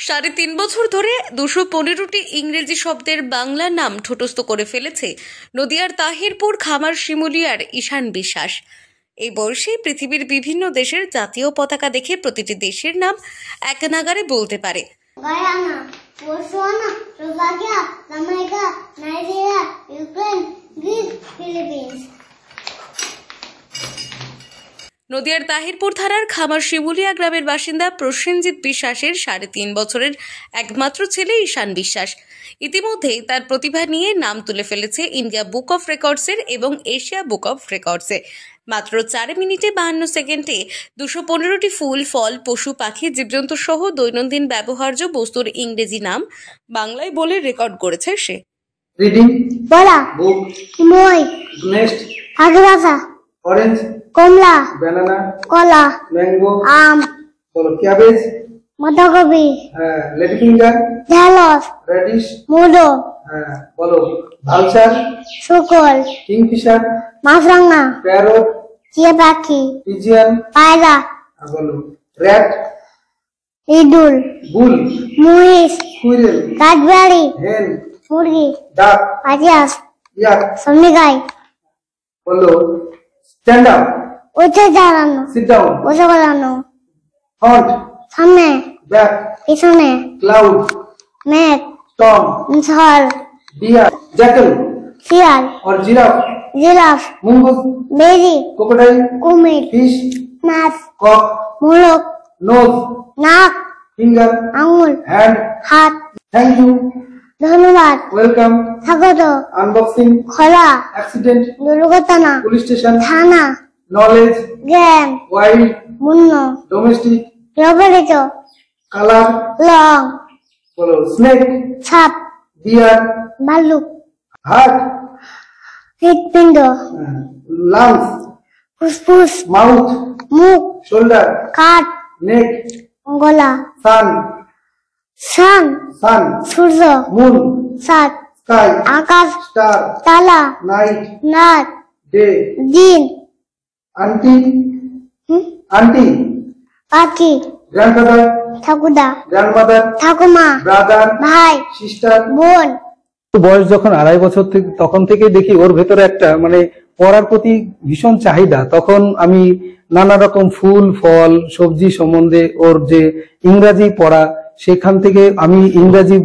৩.৫ বছর ধরে ২১৫টি ইংরেজি শব্দের বাংলা নাম ঠোঁটস্থ করে ফেলেছে নদিয়ার তাহিরপুর খামার শিমুলিয়ার ঈশান বিশ্বাস। এই বয়সে পৃথিবীর বিভিন্ন দেশের জাতীয় পতাকা দেখে প্রতিটি দেশের নাম এক নাগারে বলতে পারে। Guyana, Botswana, Slovakia, Jamaica, Nigeria, Ukraine, Greece, Philippines. নদিয়ার তাহিরপুর থানার খামার শিমুলিয়া গ্রামের বাসিন্দা প্রসেনজিৎ বিশ্বাসের ৩.৫ বছরের একমাত্র ছেলে ঈশান বিশ্বাস ইতিমধ্যেই তার প্রতিভা নিয়ে নাম তুলে ফেলেছে ইন্ডিয়া বুক অফ রেকর্ডসের এবং এশিয়া বুক অফ রেকর্ডসে। মাত্র ৪ মিনিটে ৫২ সেকেন্ডে ২১৫টি ফুল, ফল, পশু, পাখি, জীবজন্তু সহ দৈনন্দিন ব্যবহার্য বস্তুর ইংরেজি নাম বাংলায় বলে রেকর্ড করেছে সে। রিডিং, বলা, বুক, মই, নেক্সট, আগ্রাসা, অরেঞ্জ, কমলা, ব্যানানা, কলা, ম্যাঙ্গো, আম, বলো ক্যাবেজ, বাঁধাকপি, লেডি ফিঙ্গার, ঢেঁড়স, রেডিশ, মুলো, বলো ভালচার, শুকর, কিংফিশার, মাছরাঙা, প্যারট, টিয়া পাখি, পিজিয়ান, পায়রা, বলো র্যাট, ইঁদুর, বুল, মহিষ, স্কুইরেল, কাঠবিড়ালি, হেন, মুরগি, ডাক, পাজিয়াস, ইয়াক, সন্নিগাই, বলো স্ট্যান্ড আপ, উঠে দাঁড়ানো, সিট ডাউন, বসে দাঁড়ানো, ফ্রন্ট, সামনে, ব্যাক, পিছনে, ক্লাউড, মেঘ, স্টর্ম, ঝড়, ডিয়ার, জ্যাকেল শিয়াল, और जिराफ, জিরাফ, मुंगूस, বেরি, क्रोकोडाइल, কুমির, फिश, মাছ, कॉक, মোরগ, नोज, নাক, फिंगर, আঙুল, हैंड, হাত। थैंक यू, ধন্যবাদ, वेलकम, স্বাগত, अनबॉक्सिंग, খোলা, एक्सीडेंट, দুর্ঘটনা, पुलिस स्टेशन, থানা, नॉलेज, জ্ঞান, वाइल्ड, মুন্ন, डोमेस्टिक, ব্যবহৃত, कलर, লং, बोलो स्नेक, সাপ, डियर, ভালুক, हार्ट, হৃৎপিণ্ড, लंग्स, ফুসফুস, माउथ, মুখ, शोल्डर, কাঠ, नेक, গলা, सन, সান, सन, সূর্য, मून, সাত, स्काई, আকাশ, स्टार, তালা, नाइट, রাত, डे, দিন, आंटी, आंटी, পাখি, ग्रैंडफादर, ঠাকুরদা, ग्रैंडमदर, ঠাকুমা, ब्रादर, ভাই, सिस्टर। বোন। বয়স যখন 2.5 বছর থেকে তখন থেকে দেখি ওর ভেতরে একটা পড়ার প্রতি ভীষণ চাহিদা। তখন আমি নানা রকম ফুল, ফল, সবজি সম্বন্ধে ওর যে ইংরাজি পড়া, সেখান থেকে আমি ইংরাজি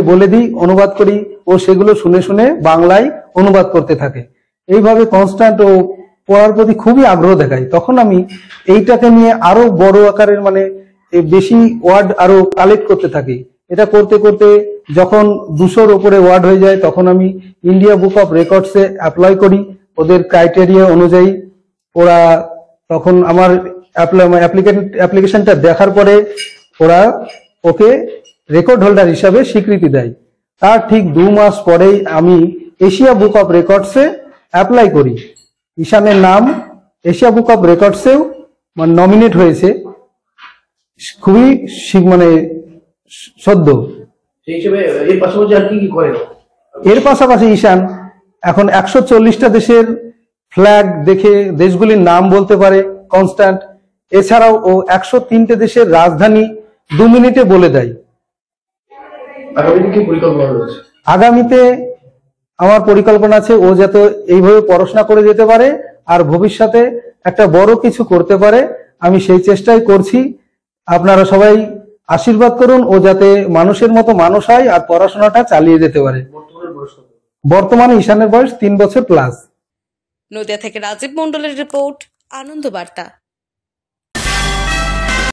বলে দিই, অনুবাদ করি, ও সেগুলো শুনে শুনে বাংলায় অনুবাদ করতে থাকে। এইভাবে কনস্ট্যান্ট ও পড়ার প্রতি খুবই আগ্রহ দেখায়। তখন আমি এইটাকে নিয়ে আরো বড় আকারের বেশি ওয়ার্ড আরো কালেক্ট করতে থাকি। এটা করতে করতে যখন 200-র উপরে ওয়ার্ড হয়ে যায়, তখন আমি ইন্ডিয়া বুক অফ রেকর্ডসে অ্যাপ্লাই করি। ওদের ক্রাইটেরিয়া অনুযায়ী ওরা তখন আমার অ্যাপ্লিকেশনটা দেখার পরে ওরা ওকে রেকর্ড হোল্ডার হিসাবে স্বীকৃতি দেয়। তার ঠিক 2 মাস পরেই আমি এশিয়া বুক অফ রেকর্ডসে অ্যাপ্লাই করি। ঈশানের নাম এশিয়া বুক অফ রেকর্ডসেও নমিনেট হয়েছে। খুবই সদ্য। এর পাশাপাশি ঈশান এখন 140টা দেশের ফ্ল্যাগ দেখে দেশগুলির নাম বলতে পারে কনস্ট্যান্ট। এছাড়াও ও 103টে দেশের রাজধানী 2 মিনিটে বলে দেয়। আগামীতে আমার পরিকল্পনা আছে ও যাতে এইভাবে পড়াশোনা করে যেতে পারে আর ভবিষ্যতে একটা বড় কিছু করতে পারে। আমি সেই চেষ্টাই করছি। আপনারা সবাই আশীর্বাদ করুন ও যাতে মানুষের মতো মানুষ হয় আর পড়াশোনাটা চালিয়ে যেতে পারে। বর্তমানে ঈশানের বয়স 3 বছর প্লাস। নদিয়া থেকে রাজীব মণ্ডলের রিপোর্ট, আনন্দ বার্তা।